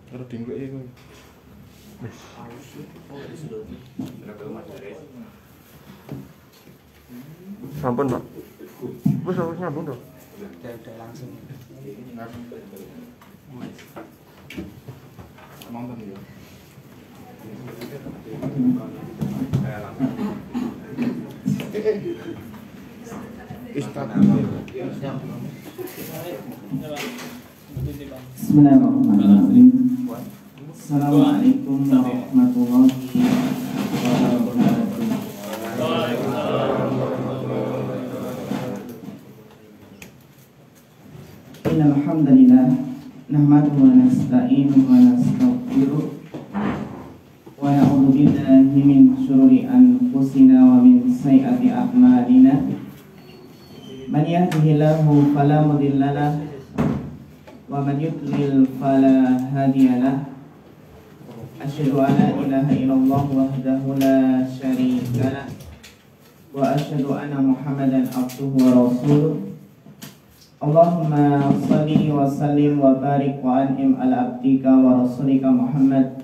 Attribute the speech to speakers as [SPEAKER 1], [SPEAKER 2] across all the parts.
[SPEAKER 1] Terus dinggo iku. Sampun, Pak. Wis nyambung to.
[SPEAKER 2] Udah langsung.
[SPEAKER 1] Nonton ya.
[SPEAKER 3] Bismillahirrahmanirrahim. Assalamualaikum warahmatullahi wabarakatuh. Innal hamdalillah nahmaduhu wa nasta'inuhu wa nastaghfiruh wa na'udzu billahi min syururi anfusina wa min sayyiati a'malina. Man yahdihillahu fala mudilla lahu wa man yudlil fala hadiya lahu. Asyhadu an la ilaha illallah wahdahu la syarika lahu wa asyhadu anna Muhammadan abduhu wa rasuluh. Allahumma shalli wa sallim wa barik wa an'im ala abdika wa rasulika Muhammad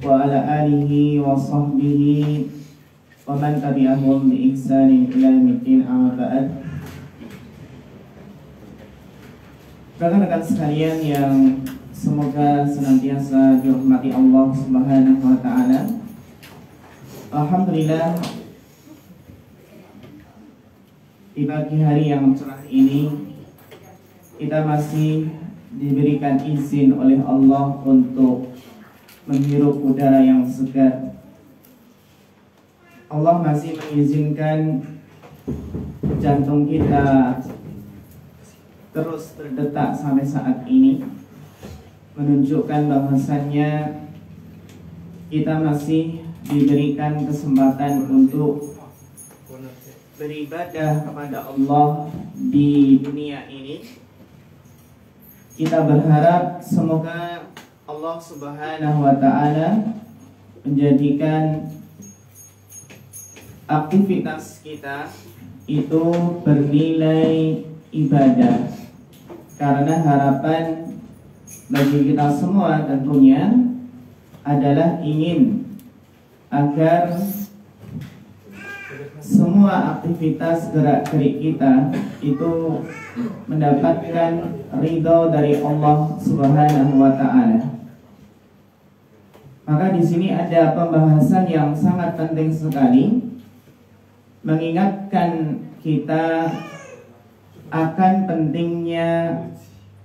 [SPEAKER 3] wa ala alihi wa sahbihi wa man tabi'ahum bi ihsanin ila yaumiddin, amma ba'd. Rekan-rekan sekalian yang semoga senantiasa dirahmati Allah Subhanahu wa taala. Alhamdulillah, di pagi hari yang cerah ini kita masih diberikan izin oleh Allah untuk menghirup udara yang segar. Allah masih mengizinkan jantung kita terus berdetak sampai saat ini, menunjukkan bahwasannya kita masih diberikan kesempatan untuk beribadah kepada Allah di dunia ini. Kita berharap semoga Allah Subhanahu wa taala menjadikan aktivitas kita itu bernilai ibadah, karena harapan bagi kita semua tentunya adalah ingin agar semua aktivitas gerak-gerik kita itu mendapatkan ridho dari Allah Subhanahu wa taala. Maka di sini ada pembahasan yang sangat penting sekali, mengingatkan kita akan pentingnya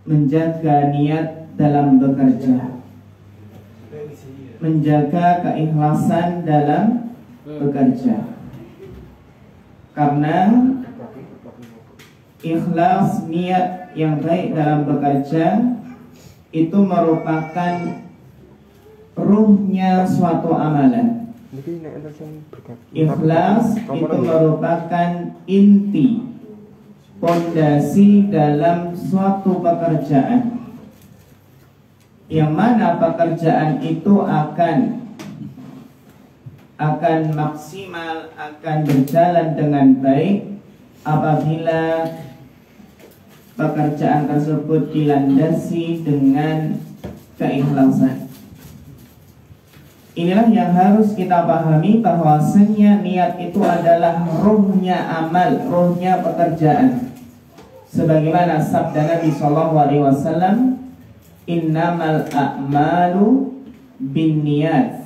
[SPEAKER 3] menjaga niat dalam bekerja, menjaga keikhlasan dalam bekerja. Karena ikhlas, niat yang baik dalam bekerja itu merupakan ruhnya suatu amalan. Ikhlas itu merupakan inti, pondasi dalam suatu pekerjaan, yang mana pekerjaan itu akan maksimal, akan berjalan dengan baik apabila pekerjaan tersebut dilandasi dengan keikhlasan. Inilah yang harus kita pahami, bahwasanya niat itu adalah ruhnya amal, ruhnya pekerjaan. Sebagaimana sabda Nabi SAW, innamal a'malu binniyat.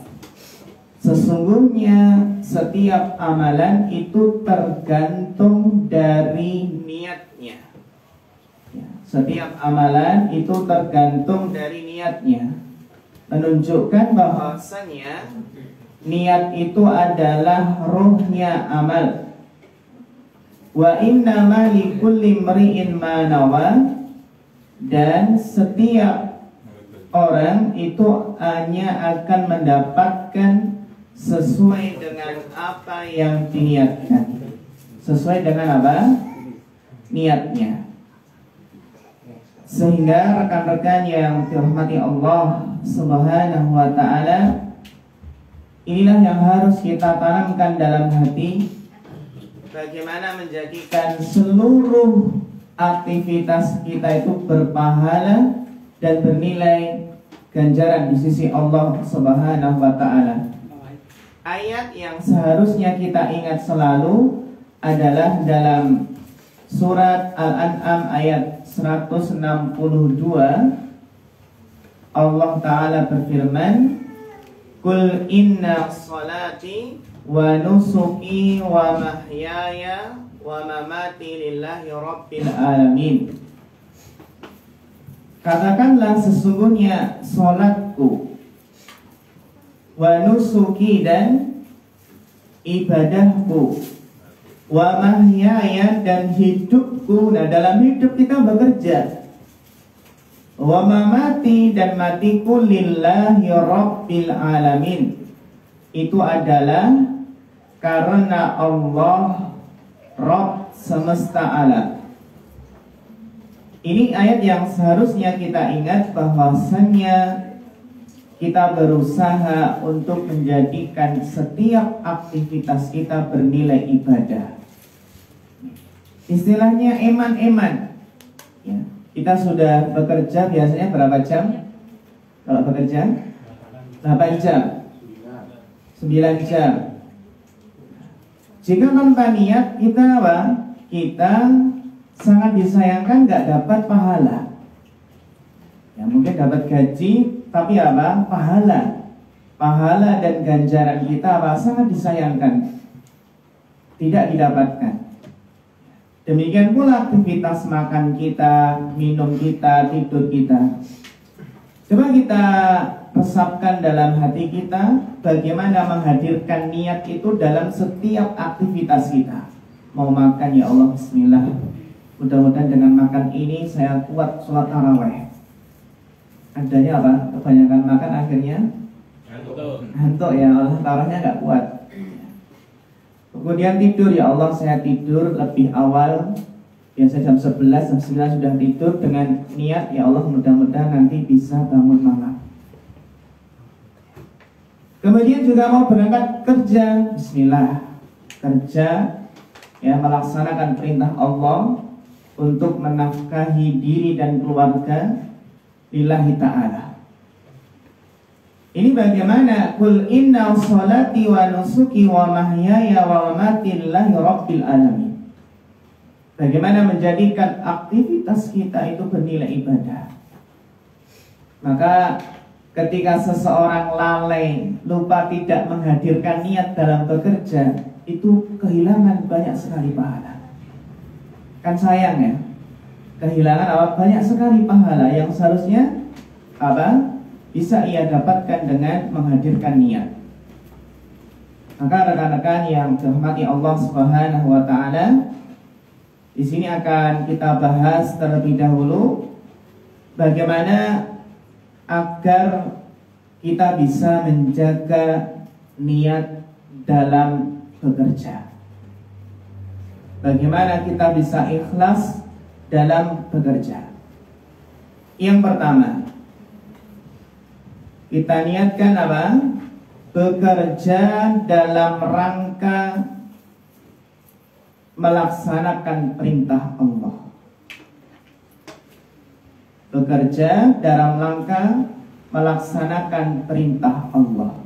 [SPEAKER 3] Sesungguhnya setiap amalan itu tergantung dari niatnya. Setiap amalan itu tergantung dari niatnya, menunjukkan bahwasanya niat itu adalah ruhnya amal. Wa innama likulli imri'in ma nawa, dan setiap orang itu hanya akan mendapatkan sesuai dengan apa yang diniatkan. Sesuai dengan apa? Niatnya. Sehingga rekan-rekan yang dirahmati Allah Subhanahu wa taala, inilah yang harus kita tanamkan dalam hati, bagaimana menjadikan seluruh aktivitas kita itu berpahala dan bernilai ganjaran di sisi Allah Subhanahu wa taala. Ayat yang seharusnya kita ingat selalu adalah dalam surat Al-An'am ayat 162. Allah taala berfirman, "Qul inna sholati wa nusuki wa mahyaya wa mamati lillahi rabbil alamin." Katakanlah, sesungguhnya salatku, wa nusuki dan ibadahku, wa mahyaya dan hidupku. Nah, dalam hidup kita bekerja. Wa mamati dan matiku lillahi rabbil alamin. Itu adalah karena Allah Rabb semesta alam. Ini ayat yang seharusnya kita ingat, bahwasannya kita berusaha untuk menjadikan setiap aktivitas kita bernilai ibadah. Istilahnya eman-eman. Ya, kita sudah bekerja biasanya berapa jam? Kalau bekerja 8 jam, 9 jam. Jika tanpa niat, kita apa? Kita sangat disayangkan nggak dapat pahala. Ya, mungkin dapat gaji, tapi apa? Pahala dan ganjaran kita apa? Sangat disayangkan, tidak didapatkan. Demikian pula aktivitas makan kita, minum kita, tidur kita. Coba kita resapkan dalam hati kita, bagaimana menghadirkan niat itu dalam setiap aktivitas kita. Mau makan, ya Allah, bismillah, mudah-mudahan dengan makan ini saya kuat sholat taraweh. Adanya apa? Kebanyakan makan akhirnya ngantuk, ya Allah, tarawehnya nggak kuat. Kemudian tidur, ya Allah, saya tidur lebih awal, biasa jam 11, jam 9 sudah tidur dengan niat, ya Allah, mudah-mudahan nanti bisa bangun malam. Kemudian juga mau berangkat kerja, bismillah, kerja, ya, melaksanakan perintah Allah untuk menafkahi diri dan keluarga lillahi ta'ala. Ini bagaimana? Qul inna sholati wa nusuki wa mahyaya wa mamati lillahi rabbil alamin. Bagaimana menjadikan aktivitas kita itu bernilai ibadah. Maka ketika seseorang lalai, lupa tidak menghadirkan niat dalam bekerja, itu kehilangan banyak sekali pahala. Kan sayang, ya, kehilangan apa? Banyak sekali pahala yang seharusnya apa? Bisa ia dapatkan dengan menghadirkan niat. Maka rekan-rekan yang dirahmati Allah Subhanahu wa taala, di sini akan kita bahas terlebih dahulu bagaimana agar kita bisa menjaga niat dalam bekerja. Bagaimana kita bisa ikhlas dalam bekerja. Yang pertama, kita niatkan apa? Bekerja dalam rangka melaksanakan perintah Allah. Bekerja dalam rangka melaksanakan perintah Allah.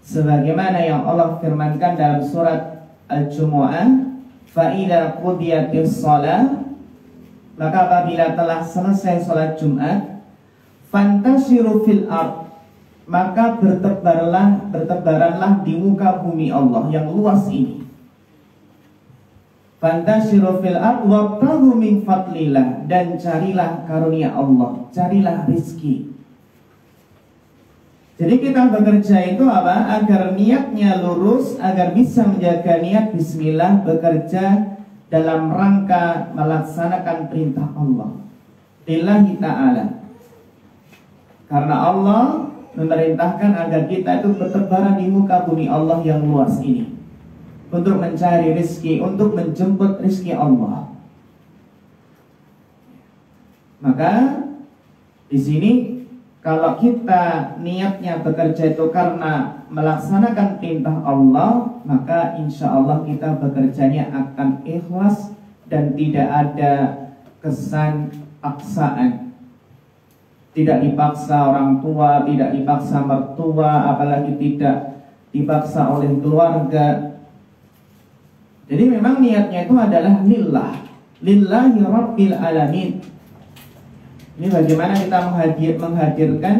[SPEAKER 3] Sebagaimana yang Allah firmankan dalam surat Al-Jumu'ah, fa idza qudiyatis shalah, maka apabila telah selesai salat Jumat, fantashiru fil ard, maka bertebaranlah di muka bumi Allah yang luas ini. Fantashiru fil ard wabtaghu min fadlillah, dan carilah karunia Allah, carilah rizki. Jadi kita bekerja itu apa? Agar niatnya lurus, agar bisa menjaga niat bismillah, bekerja dalam rangka melaksanakan perintah Allah lillahi ta'ala. Karena Allah memerintahkan agar kita itu bertebaran di muka bumi Allah yang luas ini untuk mencari rizki, untuk menjemput rizki Allah. Maka di sini kalau kita niatnya bekerja itu karena melaksanakan perintah Allah, maka insya Allah kita bekerjanya akan ikhlas dan tidak ada kesan paksaan. tidak dipaksa orang tua, tidak dipaksa mertua, apalagi tidak dipaksa oleh keluarga. Jadi memang niatnya itu adalah lillah, lillahi rabbil alamin. Ini bagaimana kita menghadirkan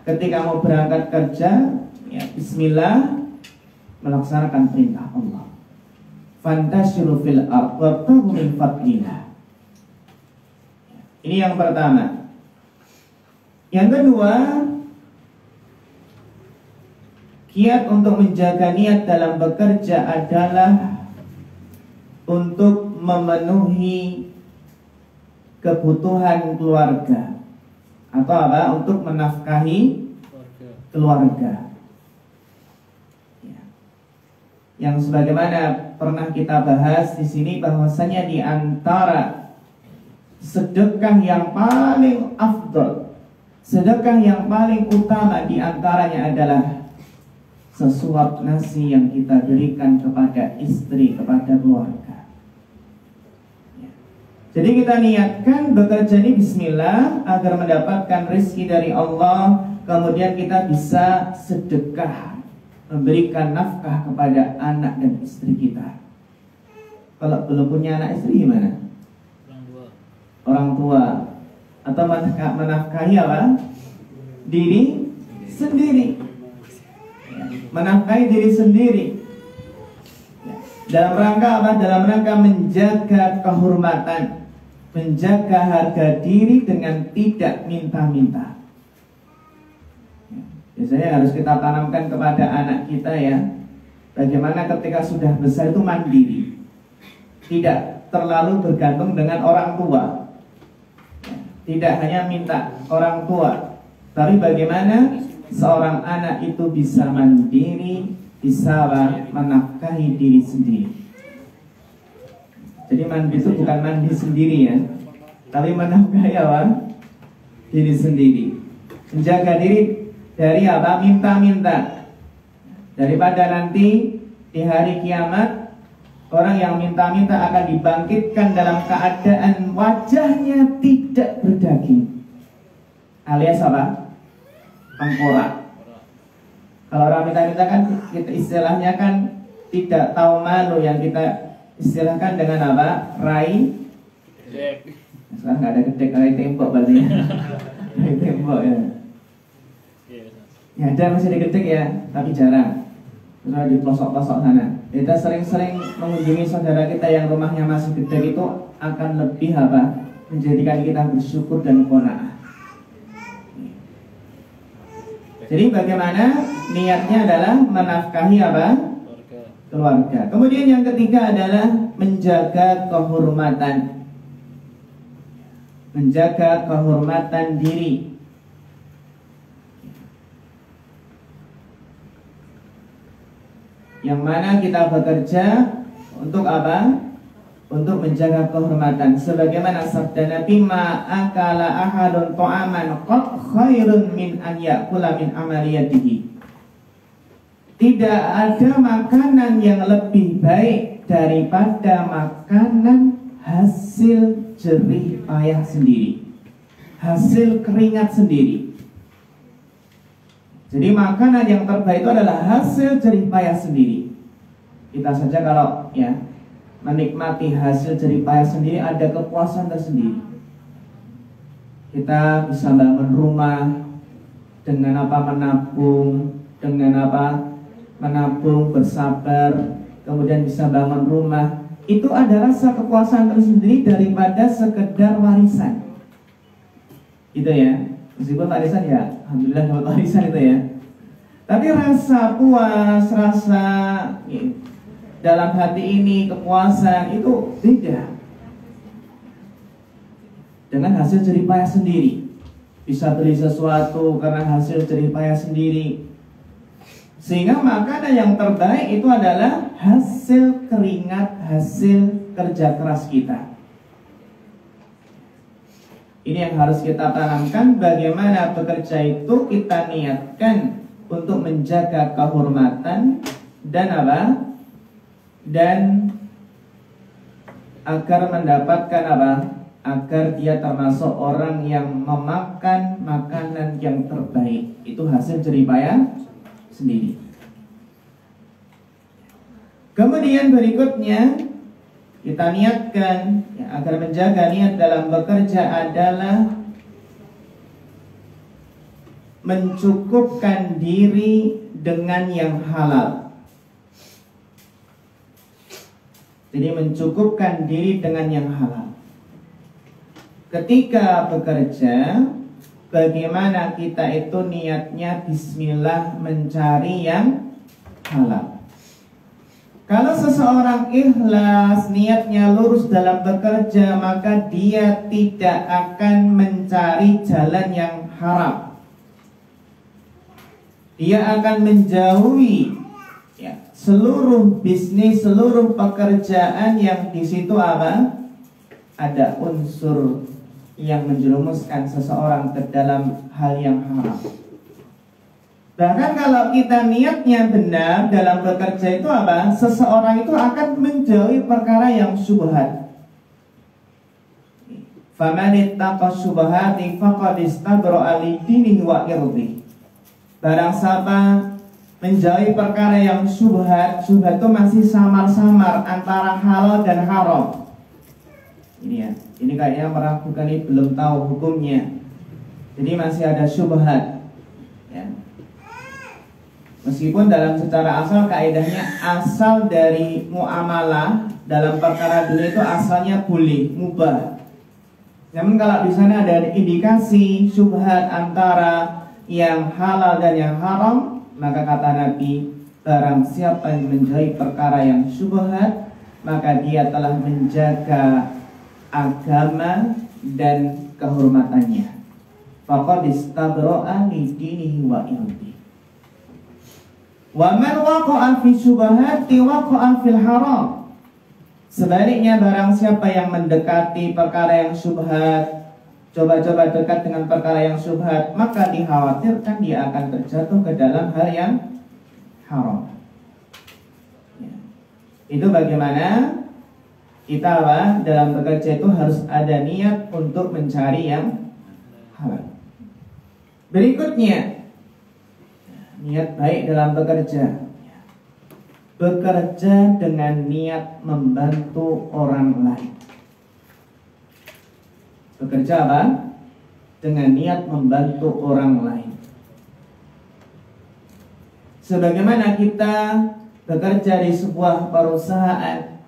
[SPEAKER 3] ketika mau berangkat kerja, ya, bismillah, melaksanakan perintah Allah. Fantashiru fil ardh wabtaghu min fadlillah. Ini yang pertama. Yang kedua, kiat untuk menjaga niat dalam bekerja adalah untuk memenuhi kebutuhan keluarga, atau apa? Untuk menafkahi keluarga. Yang sebagaimana pernah kita bahas di sini, bahwasanya di antara sedekah yang paling afdal, sedekah yang paling utama di antaranya adalah sesuap nasi yang kita berikan kepada istri, kepada keluarga. Jadi kita niatkan bekerja ini bismillah agar mendapatkan rezeki dari Allah, kemudian kita bisa sedekah, memberikan nafkah kepada anak dan istri kita. Kalau belum punya anak istri gimana? Orang tua. Atau menafkahi apa? Diri sendiri. Menafkahi diri sendiri. Dalam rangka apa? Dalam rangka menjaga kehormatan, menjaga harga diri dengan tidak minta-minta. Biasanya harus kita tanamkan kepada anak kita, ya, bagaimana ketika sudah besar itu mandiri, tidak terlalu bergantung dengan orang tua, tidak hanya minta orang tua, tapi bagaimana seorang anak itu bisa mandiri, bisa menafkahi diri sendiri. Jadi mandi itu bukan mandi sendiri, ya, tapi menafkahi apa? Diri sendiri. Menjaga diri dari apa? Minta-minta. Daripada nanti di hari kiamat orang yang minta-minta akan dibangkitkan dalam keadaan wajahnya tidak berdaging, alias apa? Tengkorak. Kalau orang minta-minta kan kita istilahnya kan tidak tahu malu, yang kita istilahkan dengan apa? Rai. Sekarang nggak ada gedek, rai tembok berarti. Rai tembok, ya. Ya ada, masih digedek, ya, tapi jarang. Terus di pelosok-pelosok sana. Kita sering-sering mengunjungi saudara kita yang rumahnya masih gedek, itu akan lebih apa? Menjadikan kita bersyukur dan qanaah. Jadi bagaimana niatnya adalah menafkahi apa? Keluarga. Kemudian yang ketiga adalah menjaga kehormatan. Menjaga kehormatan diri. Yang mana kita bekerja untuk apa? Untuk menjaga kehormatan. Sebagaimana sabda Nabi, ma'akala ahadun ta'aman qad khairun min an ya'kula min amaliyatihi. Tidak ada makanan yang lebih baik daripada makanan hasil jerih payah sendiri, hasil keringat sendiri. Jadi makanan yang terbaik itu adalah hasil jerih payah sendiri. Kita saja kalau, ya, menikmati hasil jerih payah sendiri ada kepuasan tersendiri. Kita bisa bangun rumah dengan apa? Menabung, dengan apa? Menabung, bersabar, kemudian bisa bangun rumah. Itu ada rasa kepuasan tersendiri daripada sekedar warisan. Gitu, ya. Meskipun warisan, ya, alhamdulillah dapat warisan itu, ya. Tapi rasa puas, rasa, ya, dalam hati ini kepuasan itu beda dengan hasil jerih payah sendiri. Bisa beli sesuatu karena hasil jerih payah sendiri. Sehingga makanan yang terbaik itu adalah hasil keringat, hasil kerja keras kita. Ini yang harus kita tanamkan, bagaimana bekerja itu kita niatkan untuk menjaga kehormatan dan apa? Dan agar mendapatkan apa? agar dia termasuk orang yang memakan makanan yang terbaik. Itu hasil jeripaya sendiri. Kemudian berikutnya kita niatkan ya, agar menjaga niat dalam bekerja adalah mencukupkan diri dengan yang halal. Jadi mencukupkan diri dengan yang halal. Ketika bekerja, bagaimana kita itu niatnya bismillah mencari yang halal. Kalau seseorang ikhlas, niatnya lurus dalam bekerja, maka dia tidak akan mencari jalan yang haram. Dia akan menjauhi ya, seluruh bisnis, seluruh pekerjaan yang di situ apa? Ada unsur yang menjerumuskan seseorang ke dalam hal yang haram. Bahkan kalau kita niatnya benar dalam bekerja itu apa? Seseorang itu akan menjauhi perkara yang syubhat. Faman ittaqa syubhati faqad istabra'a li dinihi wa irdihi. Barang siapa menjauhi perkara yang syubhat, syubhat itu masih samar-samar antara halal dan haram. Ini ya, ini kayaknya meragukan, ini belum tahu hukumnya. Jadi masih ada syubhat. Ya. Meskipun dalam secara asal kaidahnya asal dari muamalah dalam perkara dunia itu asalnya boleh, mubah. Namun kalau di sana ada indikasi syubhat antara yang halal dan yang haram, maka kata Nabi, barang siapa yang menjauhi perkara yang syubhat, maka dia telah menjaga agama dan kehormatannya. Faqad istabra'a li dinihi wa irdihi. Wa man waqa'a fi syubhati waqa'a fil haram. Sebaliknya barang siapa yang mendekati perkara yang syubhat, coba-coba dekat dengan perkara yang syubhat, maka dikhawatirkan dia akan terjatuh ke dalam hal yang haram. Ya. Itu bagaimana kita apa? Dalam bekerja itu harus ada niat untuk mencari yang halal. Berikutnya, niat baik dalam bekerja. Bekerja dengan niat membantu orang lain. Bekerja apa? Dengan niat membantu orang lain. Sebagaimana kita bekerja di sebuah perusahaan,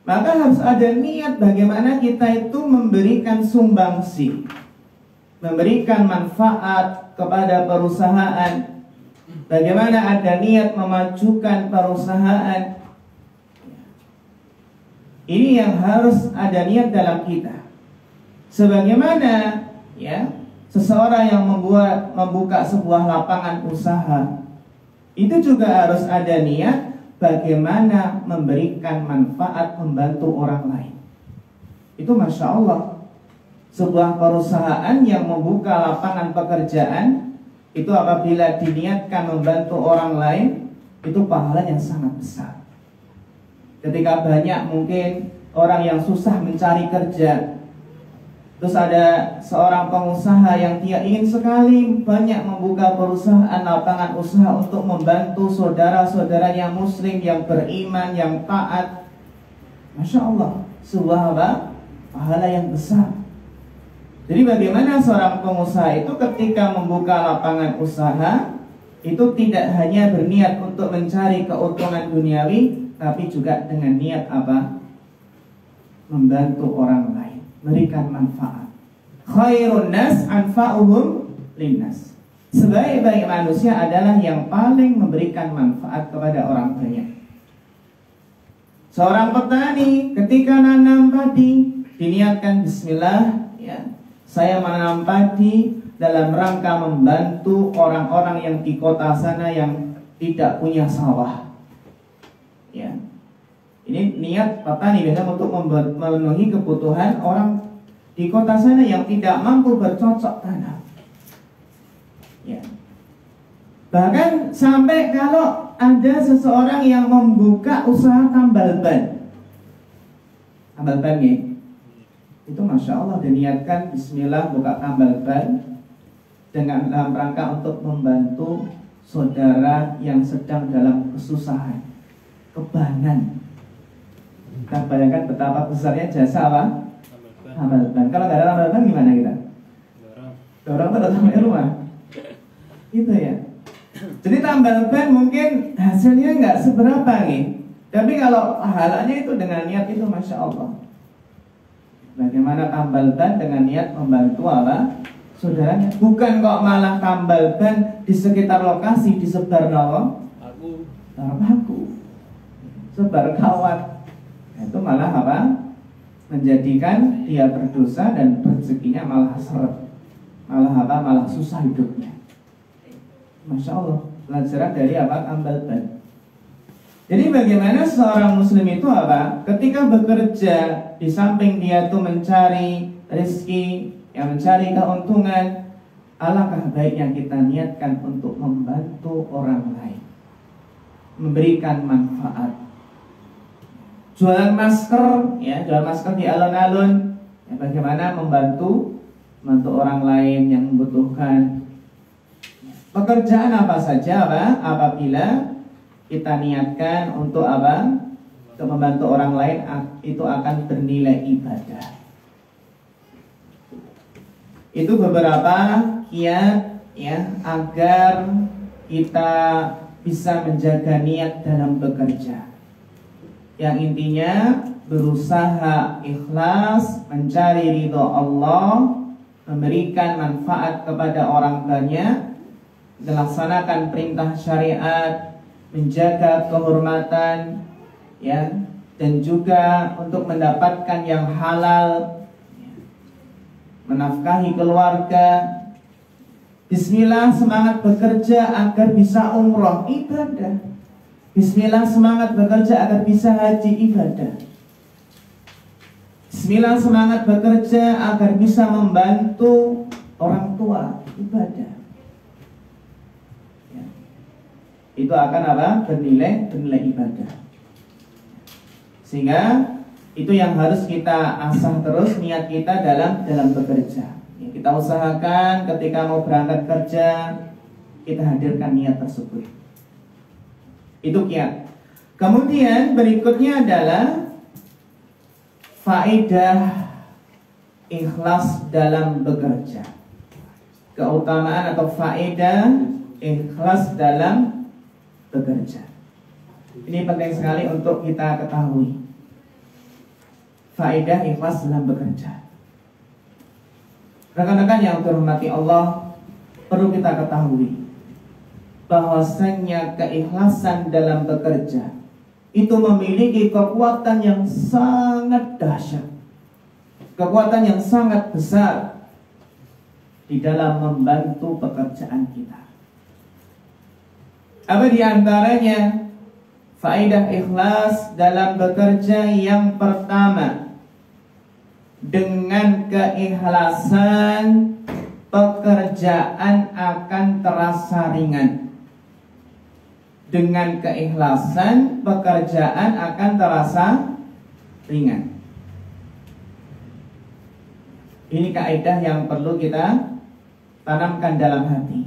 [SPEAKER 3] maka harus ada niat bagaimana kita itu memberikan sumbangsi, memberikan manfaat kepada perusahaan. Bagaimana ada niat memajukan perusahaan. Ini yang harus ada niat dalam kita. Sebagaimana ya, seseorang yang membuka sebuah lapangan usaha, itu juga harus ada niat bagaimana memberikan manfaat membantu orang lain. Itu Masya Allah, sebuah perusahaan yang membuka lapangan pekerjaan, itu apabila diniatkan membantu orang lain, itu pahalanya sangat besar. Ketika banyak mungkin orang yang susah mencari kerja, terus ada seorang pengusaha yang dia ingin sekali banyak membuka perusahaan, lapangan usaha untuk membantu saudara-saudaranya muslim yang beriman, yang taat. Masya Allah, sebuah apa? Pahala yang besar. Jadi bagaimana seorang pengusaha itu ketika membuka lapangan usaha, itu tidak hanya berniat untuk mencari keuntungan duniawi, tapi juga dengan niat apa? Membantu orang lain, berikan manfaat. Khairun nas anfa'uhum linnas. Sebaik-baik manusia adalah yang paling memberikan manfaat kepada orang banyak. Seorang petani ketika nanam padi, diniatkan bismillah, ya, saya menanam padi dalam rangka membantu orang-orang yang di kota sana yang tidak punya sawah. Ya. Ini niat petani biasanya untuk memenuhi kebutuhan orang di kota sana yang tidak mampu bercocok tanam. Ya. Bahkan sampai kalau ada seseorang yang membuka usaha tambal ban. Tambal ban ya. itu Masya Allah diniatkan Bismillah buka tambal ban dengan dalam rangka untuk membantu saudara yang sedang dalam kesusahan, kebanan. Kita bayangkan betapa besarnya jasa apa? Tambal ban. Kalau nggak ada tambal ban gimana kita? Dorong terus sampai rumah. Itu ya. Jadi tambal ban mungkin hasilnya nggak seberapa nih. Tapi kalau pahalanya itu dengan niat itu Masya Allah. Bagaimana tambal ban dengan niat membantu apa? Saudaranya. Bukan kok malah tambal ban di sekitar lokasi disebar nawa paku, sebar kawat. Itu malah apa? Menjadikan dia berdosa dan rezekinya malah seret. Malah apa? Malah susah hidupnya. Masya Allah. Pelajaran dari apa? Tambal ban. Jadi bagaimana seorang muslim itu apa? Ketika bekerja, di samping dia tuh mencari rezeki, yang mencari keuntungan, alangkah baiknya kita niatkan untuk membantu orang lain, memberikan manfaat. Jualan masker, ya, jualan masker di alun-alun, ya, bagaimana membantu orang lain yang membutuhkan. Pekerjaan apa saja, apa? Apabila kita niatkan untuk apa? Untuk membantu orang lain, itu akan bernilai ibadah. Itu beberapa kiat ya agar kita bisa menjaga niat dalam bekerja. Yang intinya berusaha ikhlas, mencari ridho Allah, memberikan manfaat kepada orang banyak, melaksanakan perintah syariat, menjaga kehormatan ya, dan juga untuk mendapatkan yang halal, menafkahi keluarga. Bismillah semangat bekerja agar bisa umroh, ibadah. Bismillah semangat bekerja agar bisa haji, ibadah. Bismillah semangat bekerja agar bisa membantu orang tua, ibadah. Ya. Itu akan apa? Bernilai ibadah. Sehingga itu yang harus kita asah terus niat kita dalam bekerja. Ya, kita usahakan ketika mau berangkat kerja, kita hadirkan niat tersebut. Itu kiat. Kemudian berikutnya adalah faedah ikhlas dalam bekerja. Keutamaan atau faedah ikhlas dalam bekerja. Ini penting sekali untuk kita ketahui. Faedah ikhlas dalam bekerja. Rekan-rekan yang terhormati Allah, perlu kita ketahui bahwasanya keikhlasan dalam bekerja itu memiliki kekuatan yang sangat dahsyat, kekuatan yang sangat besar di dalam membantu pekerjaan kita. Apa di antaranya faedah ikhlas dalam bekerja? Yang pertama, dengan keikhlasan pekerjaan akan terasa ringan. Dengan keikhlasan pekerjaan akan terasa ringan. Ini kaidah yang perlu kita tanamkan dalam hati.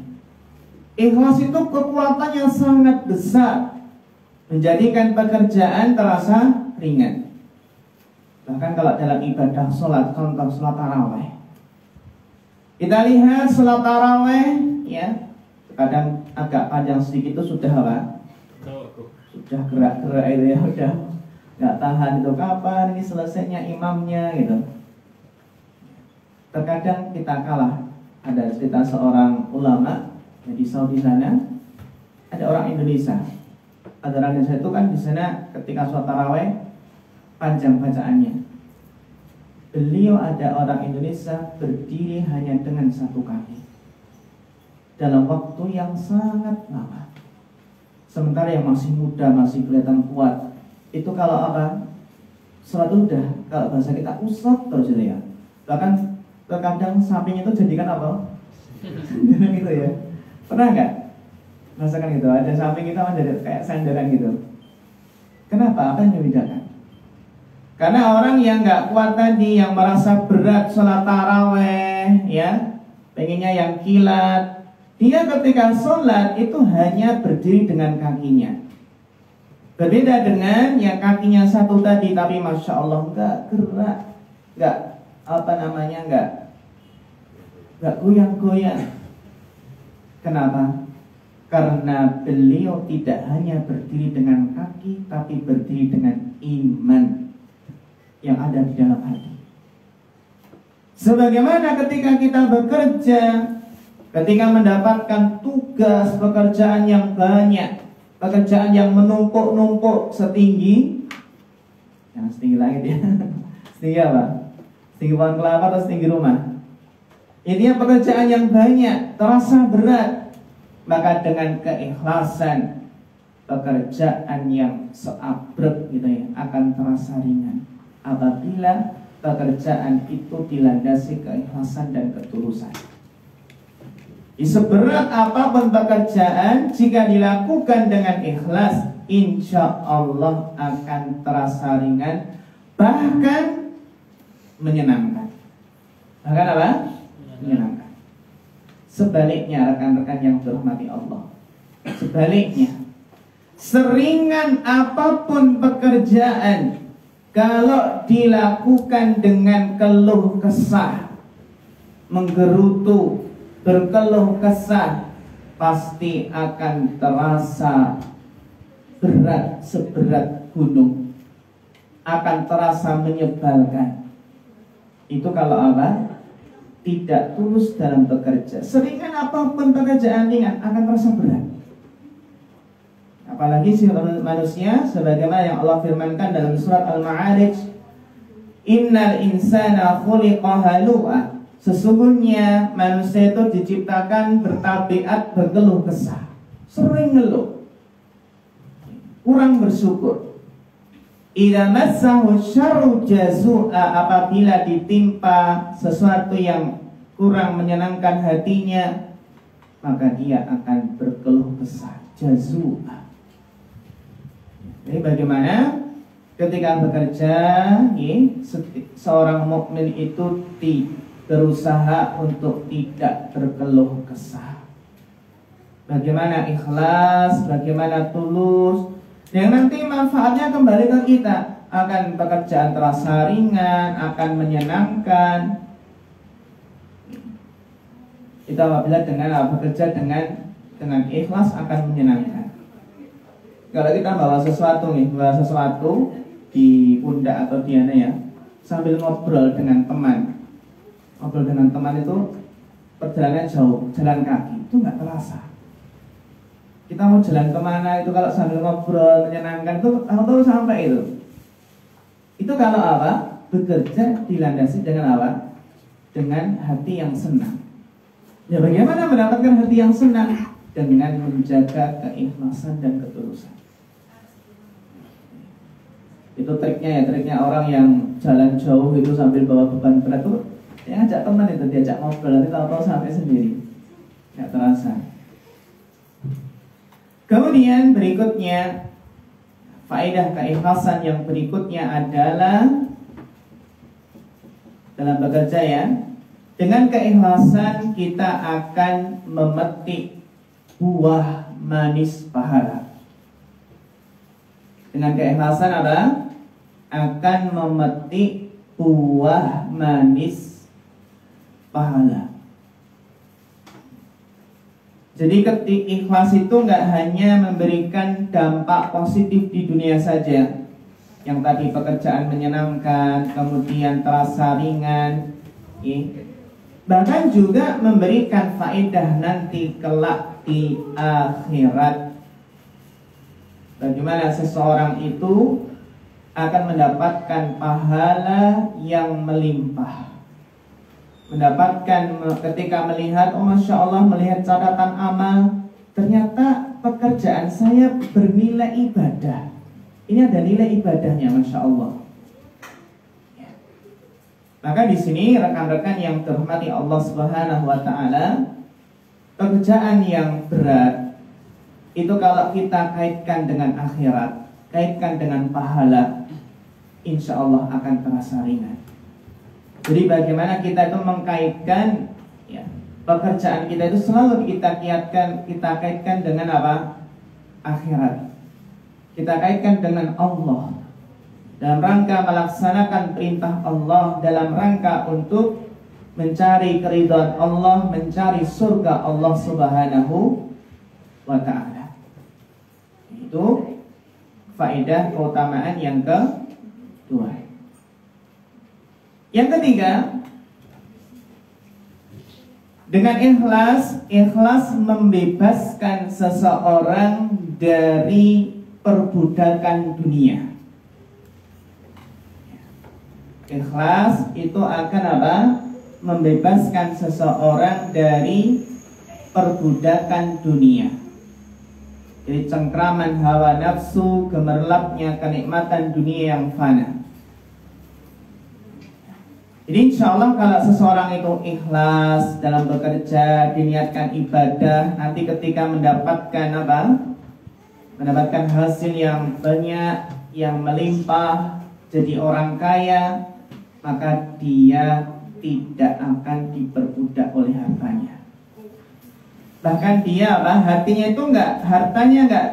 [SPEAKER 3] Ikhlas itu kekuatan yang sangat besar, menjadikan pekerjaan terasa ringan. Bahkan kalau dalam ibadah sholat, contoh sholat taraweh, kita lihat sholat taraweh ya, kadang agak panjang sedikit itu sudah apa? Sudah gerak-gerak itu ya, udah nggak tahan itu kapan ini selesainya imamnya gitu. Terkadang kita kalah. Ada cerita seorang ulama di Saudi sana, ada orang Indonesia. Ada orang Indonesia itu kan di sana ketika sholat taraweh panjang bacaannya. Beliau ada orang Indonesia berdiri hanya dengan satu kaki dalam waktu yang sangat lama. Sementara yang masih muda, masih kelihatan kuat, itu kalau apa? Sholat udah, kalau bahasa kita usap terus gitu ya. Bahkan terkadang samping itu jadikan apa? Gitu ya. Pernah nggak? Rasakan gitu, ada samping kita menjadi kayak sandaran gitu. Kenapa? Apa yang membedakan? Karena orang yang nggak kuat tadi, yang merasa berat sholat taraweh, ya, pengennya yang kilat, dia ketika sholat itu hanya berdiri dengan kakinya. Berbeda dengan yang kakinya satu tadi, tapi masya Allah nggak gerak, nggak nggak goyang-goyang. Kenapa? Karena beliau tidak hanya berdiri dengan kaki, tapi berdiri dengan iman yang ada di dalam hati. Sebagaimana ketika kita bekerja, ketika mendapatkan tugas pekerjaan yang banyak, pekerjaan yang menumpuk-numpuk setinggi, yang setinggi langit ya, setinggi apa? Setinggi pohon kelapa atau setinggi rumah? Intinya pekerjaan yang banyak, terasa berat, maka dengan keikhlasan pekerjaan yang seabrek gitu ya akan terasa ringan. Apabila pekerjaan itu dilandasi keikhlasan dan ketulusan. Seberat apapun pekerjaan, jika dilakukan dengan ikhlas, insya Allah akan terasa ringan, bahkan menyenangkan. Bahkan apa? Menyenangkan. Sebaliknya rekan-rekan yang dirahmati Allah, sebaliknya, seringan apapun pekerjaan, kalau dilakukan dengan keluh kesah, menggerutu, berkeluh kesah, pasti akan terasa berat seberat gunung, akan terasa menyebalkan. Itu kalau apa? Tidak tulus dalam bekerja. Seringan apapun pekerjaan ringan akan terasa berat. Apalagi si manusia, sebagaimana yang Allah firmankan dalam surat Al-Ma'arij, innal insana khuliqa halu'a. Sesungguhnya manusia itu diciptakan bertabiat berkeluh kesah, sering ngeluh, kurang bersyukur. Idza massahu syarru jazu'a, apabila ditimpa sesuatu yang kurang menyenangkan hatinya, maka dia akan berkeluh kesah, jazu'a. Jadi bagaimana ketika bekerja, seorang mukmin itu berusaha untuk tidak berkeluh kesah. Bagaimana ikhlas, bagaimana tulus, yang nanti manfaatnya kembali ke kita. Akan pekerjaan terasa ringan, akan menyenangkan. Kita apabila dengan bekerja dengan ikhlas akan menyenangkan. Kalau kita bawa sesuatu di pundak atau di mana ya, sambil ngobrol dengan teman. Ngobrol dengan teman itu perjalanan jauh, jalan kaki, itu nggak terasa. Kita mau jalan kemana itu kalau sambil ngobrol menyenangkan itu tahu-tahu sampai itu. Itu kalau apa? Bekerja dilandasi dengan apa? Dengan hati yang senang. Ya bagaimana mendapatkan hati yang senang? Dengan menjaga keikhlasan dan ketulusan. Itu triknya orang yang jalan jauh itu sambil bawa beban berat tuh, ya ajak teman itu, diajak ngobrol, nanti tahu-tahu sampai sendiri, nggak terasa. Kemudian berikutnya, faedah keikhlasan yang berikutnya adalah dalam bekerja ya, dengan keikhlasan kita akan memetik buah manis pahala. Dengan keikhlasan apa? Akan memetik buah manis pahala. Jadi ketika ikhlas itu nggak hanya memberikan dampak positif di dunia saja, yang tadi pekerjaan menyenangkan, kemudian terasa ringan, bahkan juga memberikan faedah nanti kelak di akhirat. Bagaimana seseorang itu akan mendapatkan pahala yang melimpah. Mendapatkan ketika melihat, oh Masya Allah, melihat catatan amal, ternyata pekerjaan saya bernilai ibadah. Ini ada nilai ibadahnya, Masya Allah. Maka di sini rekan-rekan yang terhormati Allah Subhanahu wa Ta'ala, pekerjaan yang berat itu kalau kita kaitkan dengan akhirat, kaitkan dengan pahala, insya Allah akan terasa ringan. Jadi bagaimana kita itu mengkaitkan ya, pekerjaan kita itu selalu kita kaitkan dengan apa? Akhirat. Kita kaitkan dengan Allah, dalam rangka melaksanakan perintah Allah, dalam rangka untuk mencari keridhaan Allah, mencari surga Allah Subhanahu wa ta'ala. Itu faedah keutamaan yang kedua. Yang ketiga, dengan ikhlas membebaskan seseorang dari perbudakan dunia. Ikhlas itu akan apa? Membebaskan seseorang dari perbudakan dunia. Jadi cengkraman hawa nafsu, gemerlapnya kenikmatan dunia yang fana. Jadi insya Allah kalau seseorang itu ikhlas dalam bekerja, diniatkan ibadah, nanti ketika mendapatkan apa? Mendapatkan hasil yang banyak, yang melimpah, jadi orang kaya, maka dia tidak akan diperbudak oleh hartanya. Bahkan dia apa? Hatinya itu hartanya enggak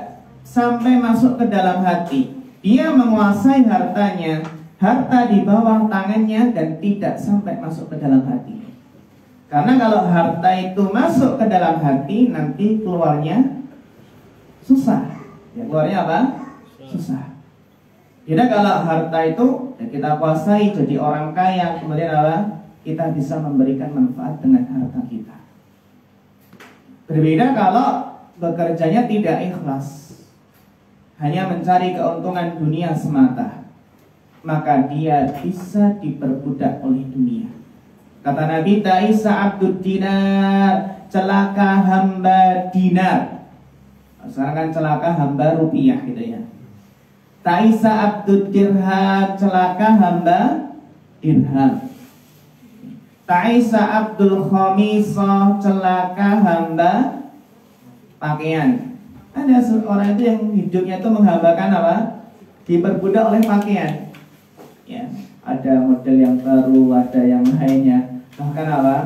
[SPEAKER 3] sampai masuk ke dalam hati. Dia menguasai hartanya, harta di bawah tangannya dan tidak sampai masuk ke dalam hati. Karena kalau harta itu masuk ke dalam hati, nanti keluarnya susah. Ya, keluarnya apa? Susah. Tidak, kalau harta itu ya kita kuasai, jadi orang kaya, kemudian apa? Kita bisa memberikan manfaat dengan harta kita. Berbeda kalau bekerjanya tidak ikhlas, hanya mencari keuntungan dunia semata, maka dia bisa diperbudak oleh dunia. Kata Nabi, ta'isa abdud dinar, celaka hamba dinar. Sekarang kan celaka hamba rupiah gitu ya. Ta'isa abdud dirham, celaka hamba dirham. Ta'isa abdul khamisah, celaka hamba pakaian. Ada orang itu yang hidupnya itu menghambakan apa? Diperbudak oleh pakaian. Ya, ada model yang baru, ada yang lainnya. Bahkan apa?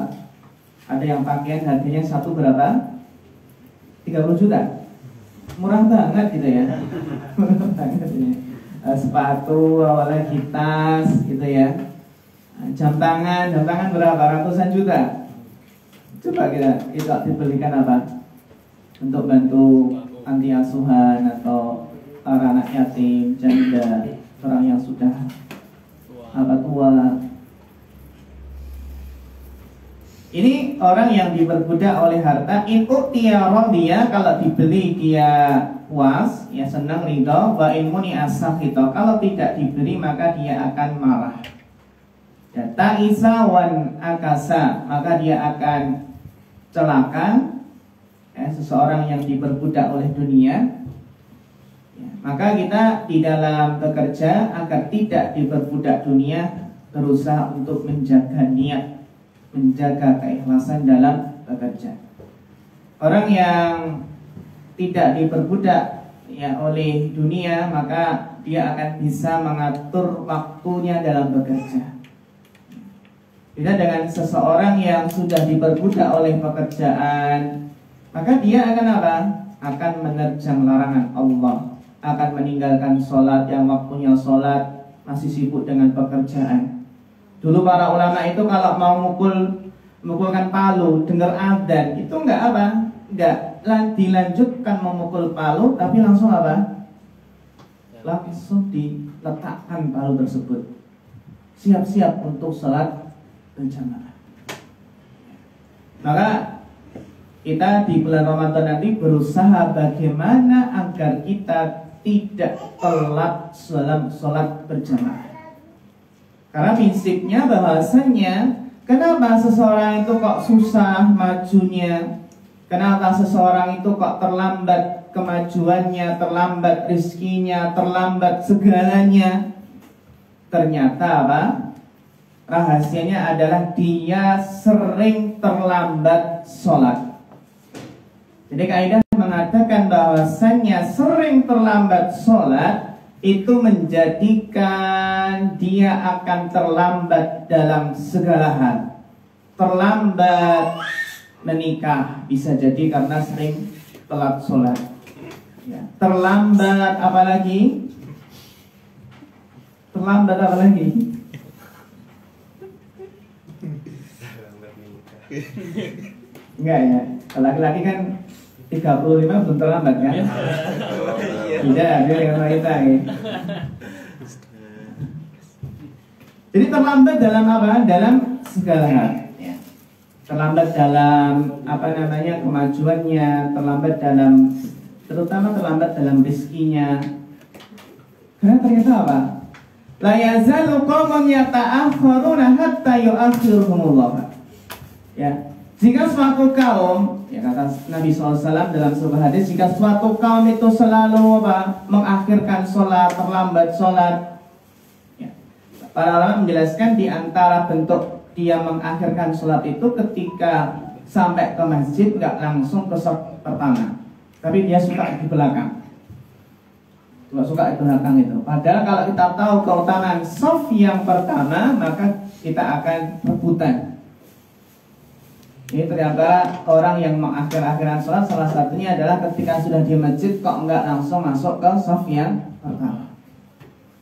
[SPEAKER 3] Ada yang pakaian harganya satu berapa? 30 juta. Murah banget gitu ya. Murah banget ini. Sepatu awalnya tas gitu ya. Jam tangan berapa? Ratusan juta. Coba kita dibelikan apa? Untuk bantu anti asuhan atau para anak yatim, janda, orang yang sudah tua. Ini orang yang diperbudak oleh harta. In utiya radiya, kalau dibeli dia puas, ya senang, ridho. Wa in muni'a sakhita, kalau tidak diberi maka dia akan marah. Ya, ta'isa wan akasa, maka dia akan celaka. Ya, seseorang yang diperbudak oleh dunia. Ya, maka kita di dalam bekerja agar tidak diperbudak dunia, berusaha untuk menjaga niat, menjaga keikhlasan dalam bekerja. Orang yang tidak diperbudak ya oleh dunia, maka dia akan bisa mengatur waktunya dalam bekerja. Beda dengan seseorang yang sudah diperbudak oleh pekerjaan, maka dia akan apa? Akan menerjang larangan Allah, akan meninggalkan sholat yang waktunya sholat, masih sibuk dengan pekerjaan. Dulu para ulama itu kalau mau memukulkan palu, dengar adzan, itu enggak dilanjutkan memukul palu, tapi langsung apa? Langsung diletakkan palu tersebut, siap-siap untuk sholat berjamaah. Maka kita di bulan Ramadan nanti berusaha bagaimana agar kita tidak telat dalam sholat berjamaah. Karena prinsipnya bahwasannya, kenapa seseorang itu kok susah majunya? Kenapa seseorang itu kok terlambat kemajuannya, terlambat rizkinya, terlambat segalanya? Ternyata apa? Rahasianya adalah dia sering terlambat sholat. Jadi kaidah mengatakan bahwasannya sering terlambat sholat itu menjadikan dia akan terlambat dalam segala hal. Terlambat menikah, bisa jadi karena sering telat sholat. Ya. Terlambat apalagi? Terlambat apalagi? Enggak ya, laki-laki kan 35 belum terlambat kan? Tidak, dia dengan wanita ya. Jadi terlambat dalam apa? Dalam segala hal. Terlambat dalam kemajuannya, terlambat dalam, terutama terlambat dalam rezekinya. Karena ternyata apa? La yazalu qaumun yata'akhkharuna hatta yu'akhiruhumullah. Ya, jika suatu kaum, ya kata Nabi SAW dalam sebuah hadis, jika suatu kaum itu selalu mengakhirkan sholat, terlambat sholat, ya, para ulama menjelaskan di antara bentuk dia mengakhirkan sholat itu ketika sampai ke masjid nggak langsung ke shaf pertama, tapi dia suka di belakang. Suka di belakang itu. Padahal kalau kita tahu keutamaan shaf yang pertama, maka kita akan rebutan. Ini ternyata orang yang mengakhir-akhiran sholat salah satunya adalah ketika sudah di masjid kok nggak langsung masuk ke shaf yang pertama.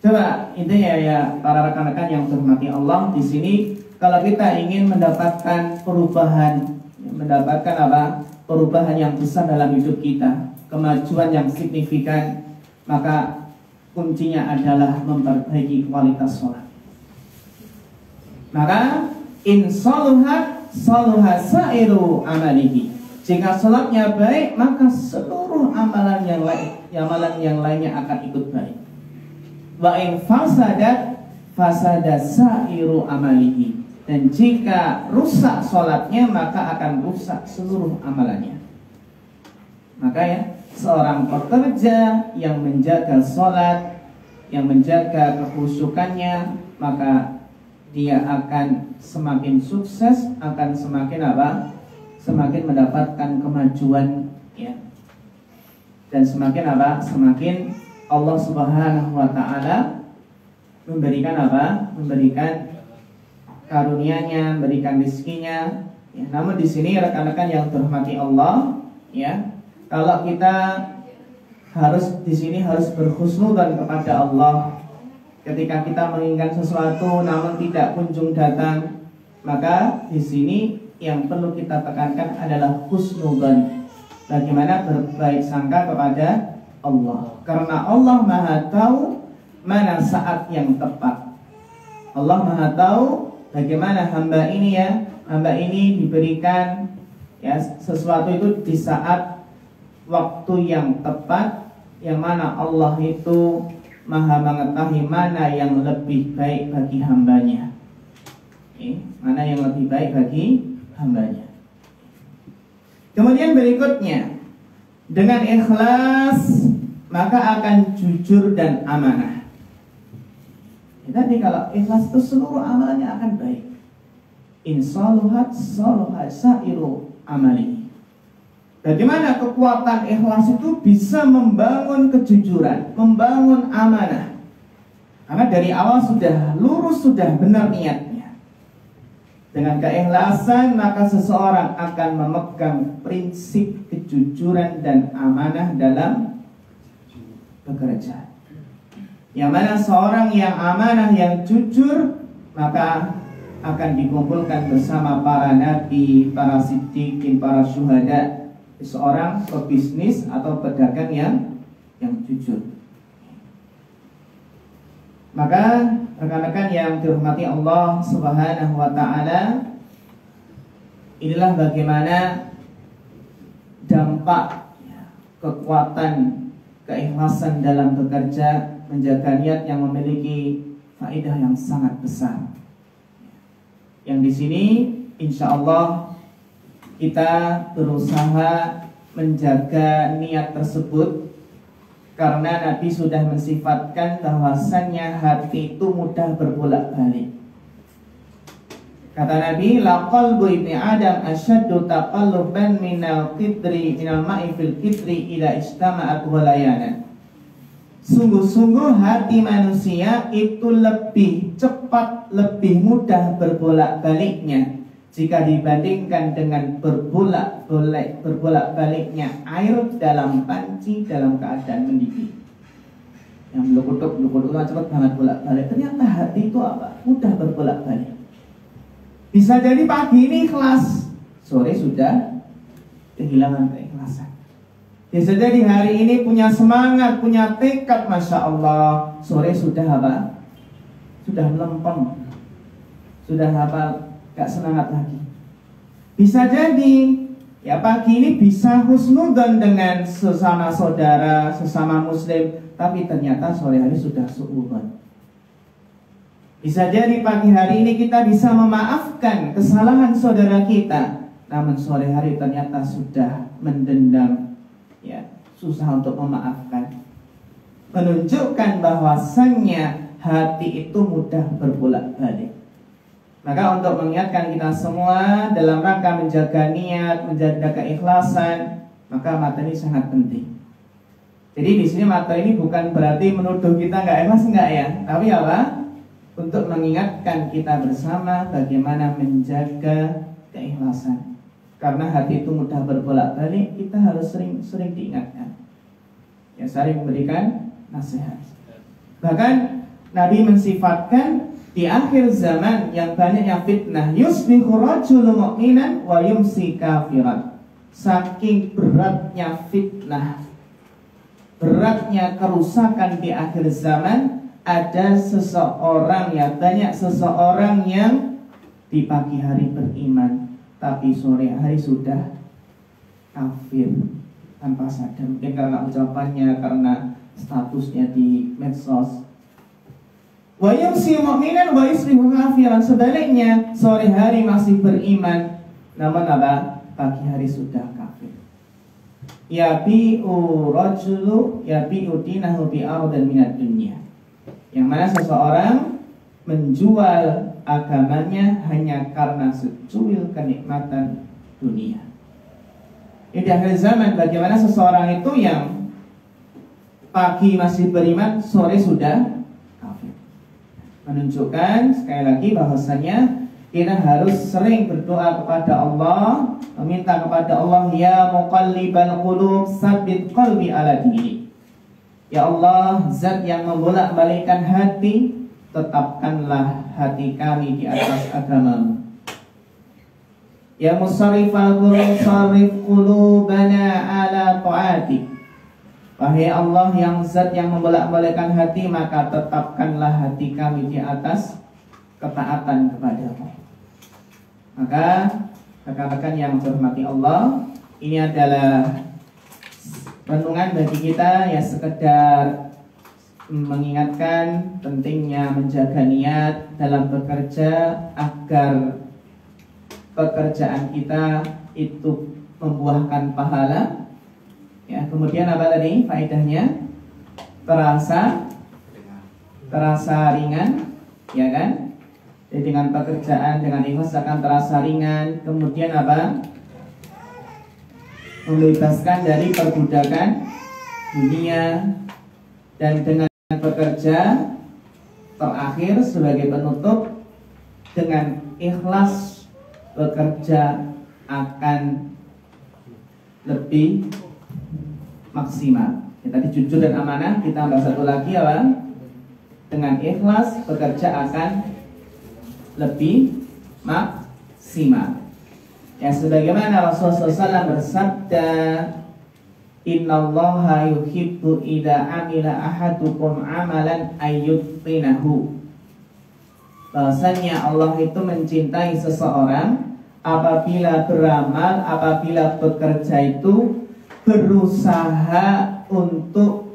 [SPEAKER 3] Coba itu ya para rekan-rekan yang terhormati Allah, di sini kalau kita ingin mendapatkan perubahan, mendapatkan perubahan yang besar dalam hidup kita, kemajuan yang signifikan, maka kuncinya adalah memperbaiki kualitas sholat. Maka insoluhat saluha sa'iru amalihi. Jika sholatnya baik, maka seluruh amalan yang lainnya akan ikut baik. Wa in fasadat fasada sa'iru amalihi. Dan jika rusak sholatnya, maka akan rusak seluruh amalannya. Maka ya, seorang pekerja yang menjaga sholat, yang menjaga kekhusyukannya, maka dia akan semakin sukses, akan semakin semakin mendapatkan kemajuan, ya. Dan semakin semakin Allah Subhanahu wa taala memberikan memberikan karunia-Nya, memberikan rezekinya, ya. Namun di sini rekan-rekan yang terhormati Allah, ya, kalau kita di sini harus berhusnudzon kepada Allah. Ketika kita menginginkan sesuatu namun tidak kunjung datang, maka di sini yang perlu kita tekankan adalah husnudzon. Bagaimana berbaik sangka kepada Allah, karena Allah Maha tahu mana saat yang tepat. Allah Maha tahu bagaimana hamba ini diberikan ya sesuatu itu di saat waktu yang tepat, yang mana Allah itu Maha mengetahui mana yang lebih baik bagi hambanya. Mana yang lebih baik bagi hambanya. Kemudian berikutnya, dengan ikhlas maka akan jujur dan amanah. Tadi kalau ikhlas itu seluruh amalannya akan baik. Insaluhat saluhat sa'iru amali. Bagaimana kekuatan ikhlas itu bisa membangun kejujuran, membangun amanah. Karena dari awal sudah lurus, sudah benar niatnya. Dengan keikhlasan maka seseorang akan memegang prinsip kejujuran dan amanah dalam bekerja. Yang mana seorang yang amanah, yang jujur, maka akan dikumpulkan bersama para nabi, para siddiqin, para syuhada. Seorang pebisnis atau pedagang yang jujur. Maka rekan-rekan yang dirahmati Allah Subhanahu wa taala, inilah bagaimana dampak kekuatan keikhlasan dalam bekerja, menjaga niat yang memiliki faedah yang sangat besar. Yang di sini insya Allah kita berusaha menjaga niat tersebut, karena Nabi sudah mensifatkan bahwasannya hati itu mudah berbolak-balik. Kata Nabi, la qalbu ibni Adam asyaddu taqalluban minal ma'i fil qidri ila istama'at walayana. Sungguh-sungguh hati manusia itu lebih cepat, lebih mudah berbolak-baliknya jika dibandingkan dengan berbolak-baliknya air dalam panci dalam keadaan mendidih. Yang beluk-beluk cepat banget bolak-balik. Ternyata hati itu apa? Mudah berbolak-balik. Bisa jadi pagi ini ikhlas, sore sudah kehilangan keikhlasan. Bisa jadi hari ini punya semangat, punya tekad, Masya Allah, sore sudah apa? Sudah melempem, sudah apa? Gak semangat lagi. Bisa jadi ya pagi ini bisa husnudzon dengan sesama saudara, sesama muslim, tapi ternyata sore hari sudah suudzon. Bisa jadi pagi hari ini kita bisa memaafkan kesalahan saudara kita, namun sore hari ternyata sudah mendendam, ya, susah untuk memaafkan. Menunjukkan bahwasannya hati itu mudah berbolak-balik. Maka untuk mengingatkan kita semua dalam rangka menjaga niat, menjaga keikhlasan, maka materi ini sangat penting. Jadi di sini materi ini bukan berarti menuduh kita nggak ikhlas, enggak ya, tapi apa? Untuk mengingatkan kita bersama bagaimana menjaga keikhlasan. Karena hati itu mudah berbolak-balik, kita harus sering diingatkan. Ya, sering memberikan nasihat. Bahkan Nabi mensifatkan di akhir zaman yang banyak yang fitnah, yusbihu rajulu mu'minan wa yumsi kafiran. Saking beratnya fitnah, beratnya kerusakan di akhir zaman, ada seseorang ya, banyak seseorang yang di pagi hari beriman, tapi sore hari sudah kafir tanpa sadar. Mungkin karena ucapannya, karena statusnya di medsos. Wa yumsi mu'minan wa yusbihu kafiran. Sebaliknya, sore hari masih beriman, namun apa? Pagi hari sudah kafir. Yabi'u rajulu yabi'u dinahu bi'ardan minad dunya. Yang mana seseorang menjual agamanya hanya karena secuil kenikmatan dunia. Di akhir zaman bagaimana seseorang itu yang pagi masih beriman, sore sudah kafir. Menunjukkan sekali lagi bahwasanya kita harus sering berdoa kepada Allah, meminta kepada Allah, ya muqallibal qulub tsabbit qalbi ala dinik. Ya Allah, zat yang membolak-balikkan hati, tetapkanlah hati kami di atas agamamu. Ya musarrifal qulub sarrif qulubana ala ta'atik. Wahai Allah yang zat yang membolak-balikkan hati, maka tetapkanlah hati kami di atas ketaatan kepadamu. Maka rekan-rekan yang dihormati Allah, ini adalah renungan bagi kita ya, sekedar mengingatkan pentingnya menjaga niat dalam bekerja agar pekerjaan kita itu membuahkan pahala. Ya, kemudian apa tadi faedahnya? Terasa ringan, ya kan? Jadi dengan pekerjaan, dengan ikhlas akan terasa ringan. Kemudian apa? Membebaskan dari perbudakan dunia. Dan dengan bekerja, terakhir sebagai penutup, dengan ikhlas bekerja akan lebih maksimal. Ya, tadi jujur dan amanah, kita tambah satu lagi ya Bang. Dengan ikhlas bekerja akan lebih maksimal. Ya, sebagaimana Rasulullah SAW bersabda, innallaha yuhibbu idza amila ahadukum amalan ayyutqinahu. Bahwasanya Allah itu mencintai seseorang apabila beramal, apabila bekerja itu berusaha untuk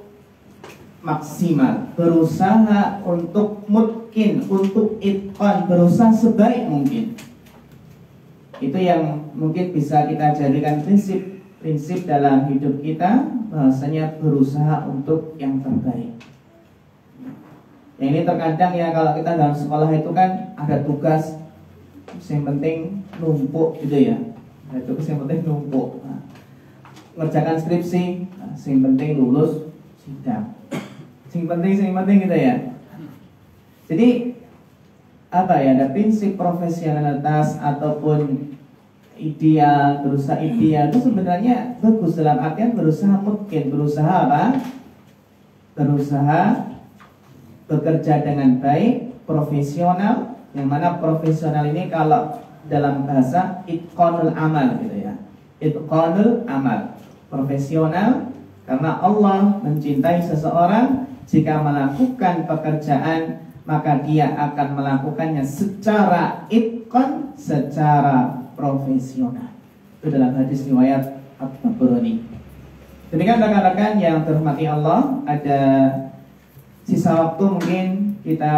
[SPEAKER 3] maksimal, berusaha untuk mungkin, untuk itqan, berusaha sebaik mungkin. Itu yang mungkin bisa kita jadikan prinsip dalam hidup kita, bahwasanya berusaha untuk yang terbaik. Yang ini terkadang ya, kalau kita dalam sekolah itu kan ada tugas, yang penting numpuk gitu ya. Ada tugas yang penting numpuk. Ngerjakan skripsi, yang penting lulus sidang. Sing penting gitu ya. Jadi apa ya, ada prinsip profesionalitas ataupun ideal, berusaha ideal itu sebenarnya bagus dalam artian berusaha mungkin, berusaha apa? Berusaha bekerja dengan baik, profesional, yang mana profesional ini kalau dalam bahasa itqanul amal gitu ya. Itqanul amal, profesional, karena Allah mencintai seseorang jika melakukan pekerjaan maka dia akan melakukannya secara itqan, secara profesional. Itu dalam hadis riwayat At-Tabrani. Demikian rekan-rekan yang terhormati Allah, ada sisa waktu mungkin kita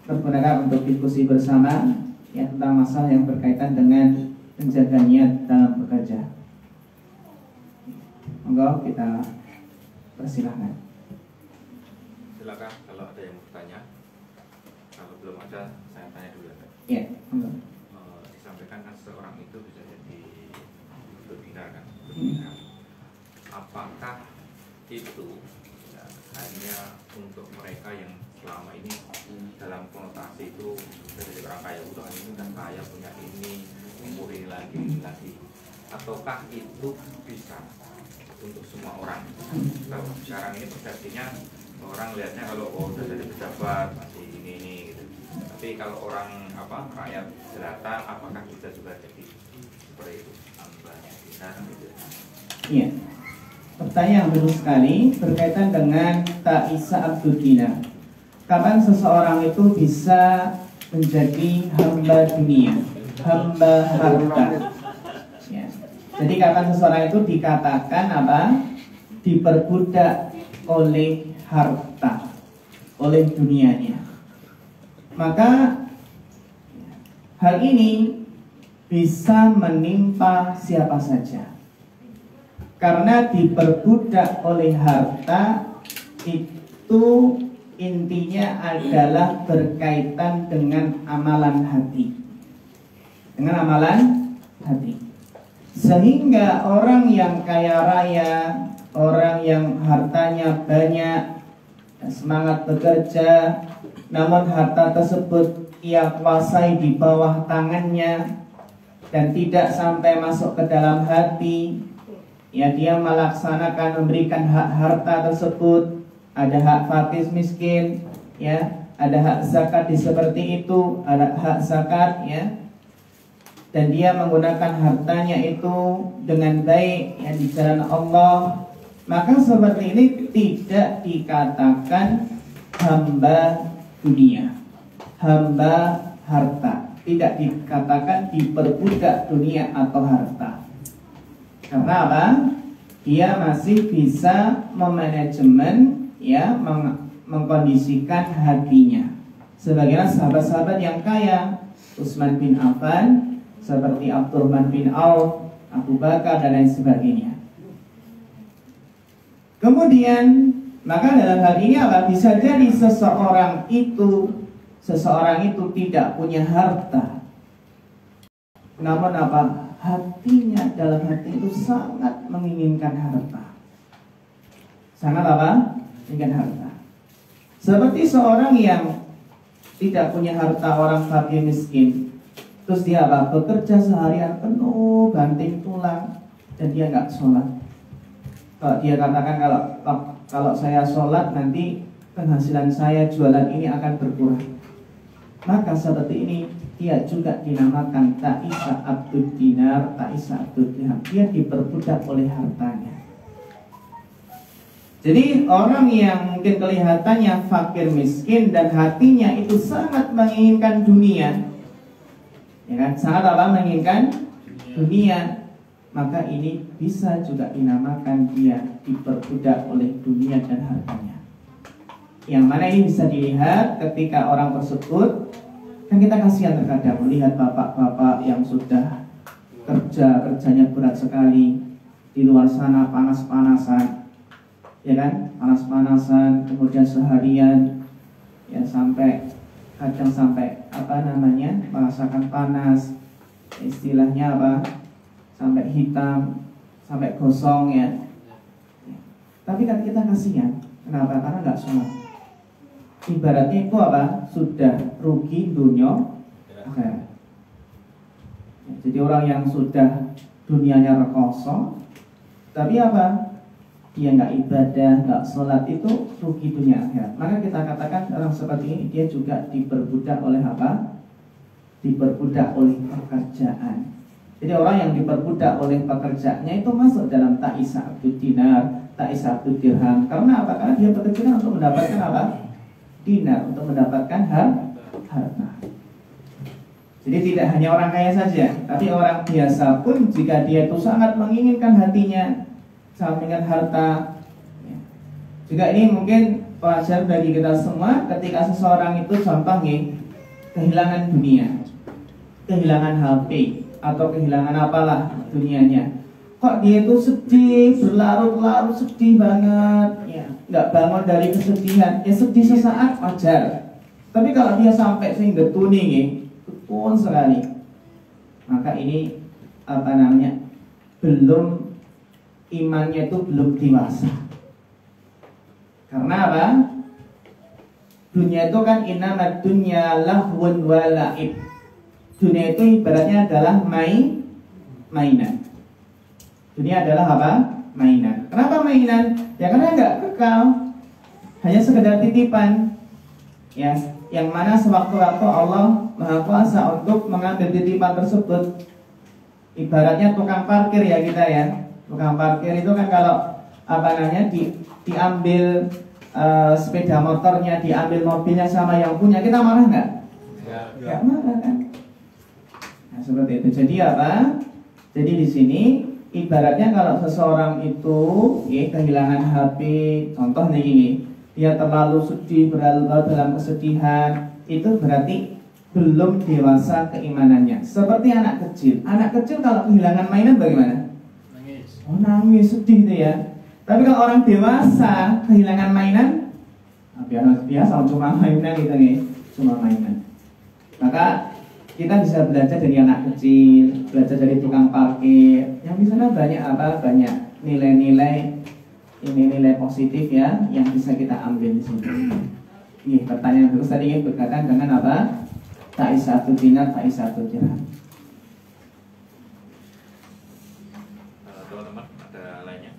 [SPEAKER 3] pergunakan untuk diskusi bersama ya, tentang masalah yang berkaitan dengan menjaga niat dalam bekerja. Monggo kita persilahkan.
[SPEAKER 2] Silakan kalau ada yang mau bertanya. Kalau belum ada, saya tanya dulu.
[SPEAKER 3] Ya, monggo.
[SPEAKER 2] Disampaikan kan seseorang itu bisa jadi berbinar kan, berbinar. Apakah itu ya, hanya untuk mereka yang selama ini dalam konotasi itu dari orang kaya, udah ini kan kaya, punya ini, umur ini lagi, ataukah itu bisa untuk semua orang? Kalau sekarang ini persepsinya orang lihatnya kalau udah jadi pejabat masih ini gitu. Tapi kalau orang rakyat jelata, apakah bisa juga jadi seperti itu? Tambahnya bisa gitu.
[SPEAKER 3] Iya. Pertanyaan yang bagus sekali berkaitan dengan ta'isa abdud dinar. Kapan seseorang itu bisa menjadi hamba dunia, hamba harta? Ya. Jadi kapan seseorang itu dikatakan apa? Diperbudak oleh harta, oleh dunianya. Maka hal ini bisa menimpa siapa saja. Karena diperbudak oleh harta itu intinya adalah berkaitan dengan amalan hati. Dengan amalan hati. Sehingga orang yang kaya raya, orang yang hartanya banyak, semangat bekerja, namun harta tersebut ia kuasai di bawah tangannya dan tidak sampai masuk ke dalam hati, ya dia melaksanakan memberikan hak harta tersebut, ada hak fakir miskin, ya ada hak zakat di seperti itu, ada hak zakat, ya, dan dia menggunakan hartanya itu dengan baik, ya di jalan Allah, maka seperti ini tidak dikatakan hamba dunia, hamba harta, tidak dikatakan diperbudak dunia atau harta. Karena apa? Dia masih bisa memanajemen, ya, mengkondisikan hatinya. Sebagaimana sahabat-sahabat yang kaya, Utsman bin Affan, seperti Abdurrahman bin Auf, Abu Bakar dan lain sebagainya. Kemudian, maka dalam hal ini apa? Bisa jadi seseorang itu tidak punya harta, namun apa? Hatinya, dalam hati itu sangat menginginkan harta. Sangat apa? Menginginkan harta. Seperti seorang yang tidak punya harta, orang fakir miskin, terus dia apa? Bekerja seharian penuh, banting tulang, dan dia nggak sholat. Kalau dia katakan kalau saya sholat nanti penghasilan saya jualan ini akan berkurang, maka seperti ini dia juga dinamakan ta'isa abdud dinar, ta'isa abdud dirham. Dia diperbudak oleh hartanya. Jadi orang yang mungkin kelihatannya fakir miskin dan hatinya itu sangat menginginkan dunia, ya kan? Sangat apa? Menginginkan dunia, maka ini bisa juga dinamakan dia diperbudak oleh dunia dan hartanya. Yang mana ini bisa dilihat ketika orang tersebut, kan kita kasihan terkadang melihat bapak-bapak yang sudah kerjanya berat sekali di luar sana, panas-panasan, ya kan, panas-panasan, kemudian seharian, ya kadang sampai merasakan panas, istilahnya sampai hitam, sampai gosong, ya. Tapi kan kita kasihan, Kenapa? Karena nggak sholat. Ibaratnya itu apa? Sudah rugi dunia akhirat. Jadi orang yang sudah dunianya rekoso, tapi apa? Dia nggak ibadah, nggak sholat, itu rugi dunia akhirat. Maka kita katakan orang seperti ini dia juga diperbudak oleh apa? Diperbudak oleh pekerjaan. Jadi orang yang diperbudak oleh pekerjaannya itu masuk dalam ta'isa abdud dinar, ta'isa abdud dirham. Karena apa? Karena dia bekerja untuk mendapatkan apa? Dinar, untuk mendapatkan harta. Jadi tidak hanya orang kaya saja, tapi orang biasa pun jika dia itu sangat menginginkan hatinya, sangat menginginkan harta. Juga ini mungkin wajar bagi kita semua ketika seseorang itu contohnya kehilangan dunia, kehilangan HP, atau kehilangan apalah dunianya. Kok dia itu sedih, berlarut-larut sedih banget, ya, nggak bangun dari kesedihan. Ya sedih sesaat wajar. Tapi kalau dia sampai sehingga tuning, pun sekali, maka ini apa namanya? Belum, imannya itu belum dewasa. Karena apa? Dunia itu kan innamad dunya lahwun wa la'ib. Dunia itu ibaratnya adalah mainan. Dunia adalah apa? Mainan. Kenapa mainan? Ya karena nggak kekal, hanya sekedar titipan. Ya, yang mana sewaktu-waktu Allah Maha Kuasa untuk mengambil titipan tersebut. Ibaratnya tukang parkir ya kita ya. Tukang parkir itu kan kalau apa namanya diambil sepeda motornya, diambil mobilnya sama yang punya, kita marah nggak? Nggak marah kan? Nah, seperti itu. Jadi apa? Jadi di sini ibaratnya kalau seseorang itu kehilangan HP, contoh nih gini, dia terlalu sedih, berlarut dalam kesedihan, itu berarti belum dewasa keimanannya. Seperti anak kecil. Anak kecil kalau kehilangan mainan bagaimana? Nangis. Oh nangis, sedih itu ya. Tapi kalau orang dewasa kehilangan mainan, biasa cuma mainan gitu nih, cuma mainan. Maka kita bisa belajar dari anak kecil, belajar dari tukang parkir. Yang di sana banyak apa? Banyak nilai-nilai, ini nilai positif ya, yang bisa kita ambil di sini. Ini pertanyaan terus tadi berkaitan dengan apa? Ta'isatu dinar, ta'isatu dirham.
[SPEAKER 2] Teman-teman ada lainnya?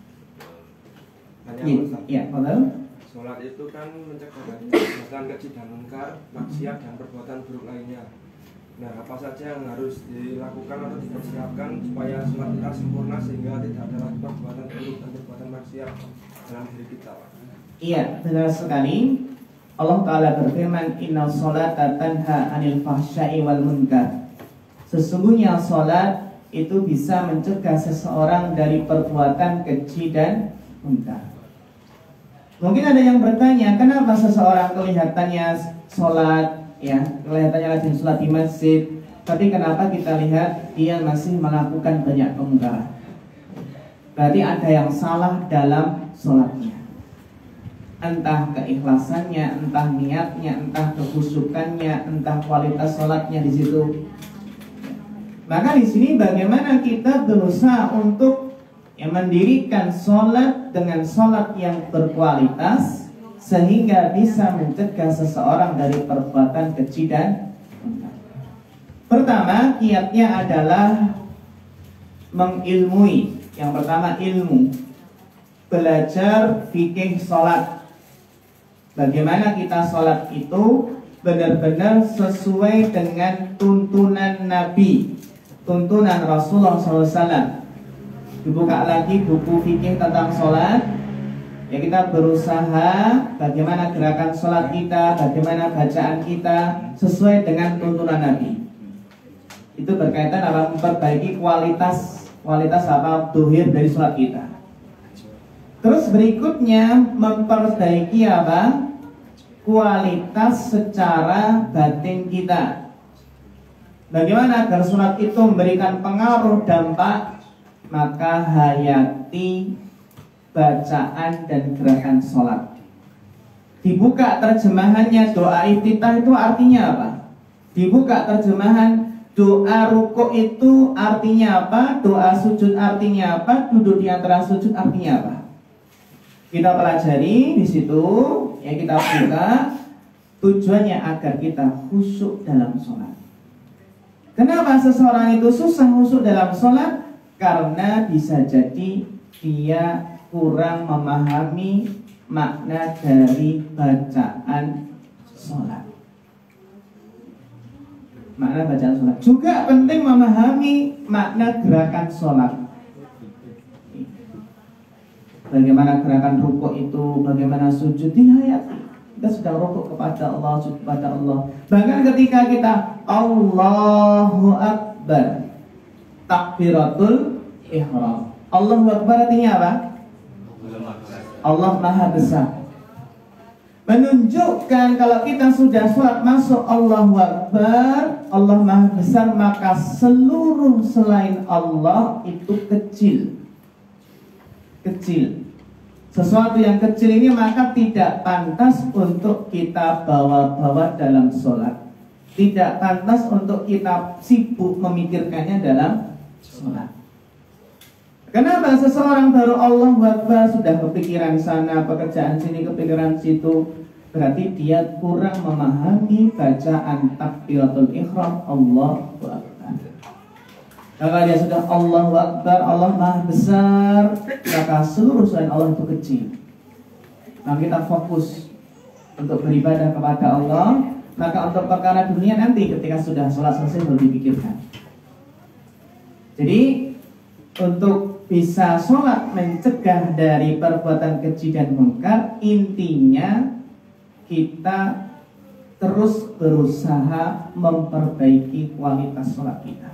[SPEAKER 3] Iya, betul.
[SPEAKER 4] Sholat itu kan mencegah dari perbuatan keji dan mungkar, maksiat dan perbuatan buruk lainnya. Nah, apa saja yang harus dilakukan atau dipersiapkan supaya sholat kita sempurna sehingga tidak ada lagi perbuatan buruk dan perbuatan maksiat dalam diri kita, Pak?
[SPEAKER 3] Iya, benar sekali. Allah Ta'ala berfirman, Inna sholata tanha anil fahsyai wal munkar. Sesungguhnya sholat itu bisa mencegah seseorang dari perbuatan keji dan munkar. Mungkin ada yang bertanya, kenapa seseorang kelihatannya sholat, ya, kelihatannya rajin sholat di masjid, tapi kenapa kita lihat dia masih melakukan banyak kemungkaran? Berarti ada yang salah dalam sholatnya. Entah keikhlasannya, entah niatnya, entah kekhusyukannya, entah kualitas sholatnya di situ. Maka di sini bagaimana kita berusaha untuk mendirikan sholat dengan sholat yang berkualitas sehingga bisa mencegah seseorang dari perbuatan keji dan munkar. Pertama, kiatnya adalah mengilmui. Yang pertama ilmu, belajar fikih sholat. Bagaimana kita sholat itu benar-benar sesuai dengan tuntunan Nabi, tuntunan Rasulullah SAW. Dibuka lagi buku fikih tentang sholat. Ya, kita berusaha bagaimana gerakan sholat kita, bagaimana bacaan kita sesuai dengan tuntunan Nabi. Itu berkaitan apa? Memperbaiki kualitas apa? Dhuhur dari sholat kita. Terus berikutnya memperbaiki apa? Kualitas secara batin kita. Bagaimana agar sholat itu memberikan pengaruh dampak? Maka hayati bacaan dan gerakan sholat. Dibuka terjemahannya doa iftitah itu artinya apa? Dibuka terjemahan doa rukuk itu artinya apa? Doa sujud artinya apa? Duduk di antara sujud artinya apa? Kita pelajari di situ, ya kita buka tujuannya agar kita khusyuk dalam sholat. Kenapa seseorang itu susah khusyuk dalam sholat? Karena bisa jadi dia kurang memahami makna dari bacaan sholat. Makna bacaan sholat. Juga penting memahami makna gerakan sholat. Bagaimana gerakan rukuk itu, bagaimana sujud, dihayati. Kita sudah rukuk kepada Allah, sujud kepada Allah. Bahkan ketika kita Allahu Akbar, takbiratul ihram. Allahu Akbar artinya apa? Allah Maha Besar. Menunjukkan kalau kita sudah sholat masuk Allahu Akbar, Allah Maha Besar, maka seluruh selain Allah itu kecil. Kecil. Sesuatu yang kecil ini maka tidak pantas untuk kita bawa-bawa dalam sholat. Tidak pantas untuk kita sibuk memikirkannya dalam sholat. Kenapa seseorang baru Allahu Akbar sudah kepikiran sana, pekerjaan sini, kepikiran situ? Berarti dia kurang memahami bacaan takbiratul ihram Allahu Akbar. Kalau dia sudah Allahu Akbar, Allah Maha Besar, maka seluruh selain Allah itu kecil. Maka kita fokus untuk beribadah kepada Allah. Maka untuk perkara dunia nanti ketika sudah sholat selesai baru dipikirkan. Jadi untuk bisa sholat mencegah dari perbuatan keji dan munkar, intinya kita terus berusaha memperbaiki kualitas sholat kita.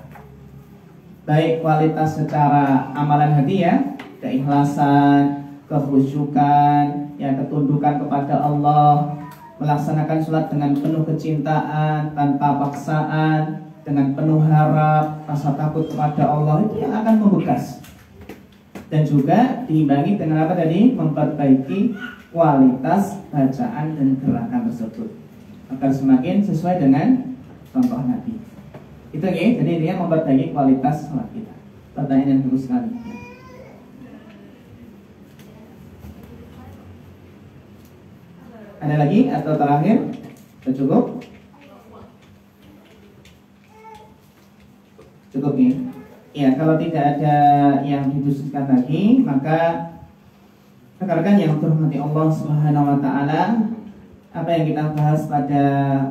[SPEAKER 3] Baik kualitas secara amalan hati ya, keikhlasan, kekhusyukan, ya ketundukan kepada Allah, melaksanakan sholat dengan penuh kecintaan, tanpa paksaan, dengan penuh harap, rasa takut kepada Allah, itu yang akan membekas. Dan juga diimbangi dengan apa tadi? Memperbaiki kualitas bacaan dan gerakan tersebut agar semakin sesuai dengan contoh Nabi. Itu ya, jadi dia memperbaiki kualitas sholat kita. Pertanyaan yang bagus sekali. Ada lagi atau terakhir? Sudah cukup? Cukup ya? Ya, kalau tidak ada yang didiskusikan lagi, maka rekan-rekan yang terhormati Allah Subhanahu wa Ta'ala, apa yang kita bahas pada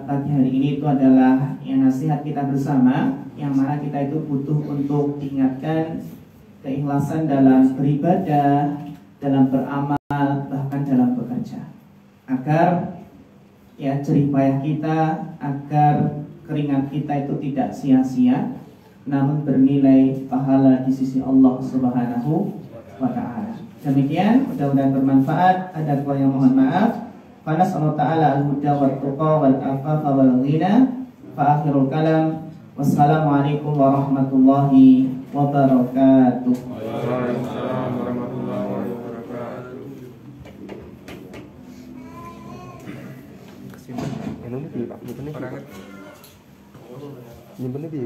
[SPEAKER 3] pagi hari ini itu adalah yang nasihat kita bersama, yang mana kita itu butuh untuk diingatkan keikhlasan dalam beribadah, dalam beramal, bahkan dalam bekerja, agar ya jerih payah kita, agar keringat kita itu tidak sia-sia, namun bernilai pahala di sisi Allah Subhanahu wa Ta'ala. Demikian, mudah-mudahan bermanfaat. Ada yang mohon maaf. Fanas'allahu ta'ala al-huda wal tuqa wal afafa wal ghina. Fa akhirul kalam. Wassalamualaikum warahmatullahi wabarakatuh.
[SPEAKER 1] Waalaikumsalam warahmatullahi wabarakatuh. Simpen. Ini Pak, nyimpennya di.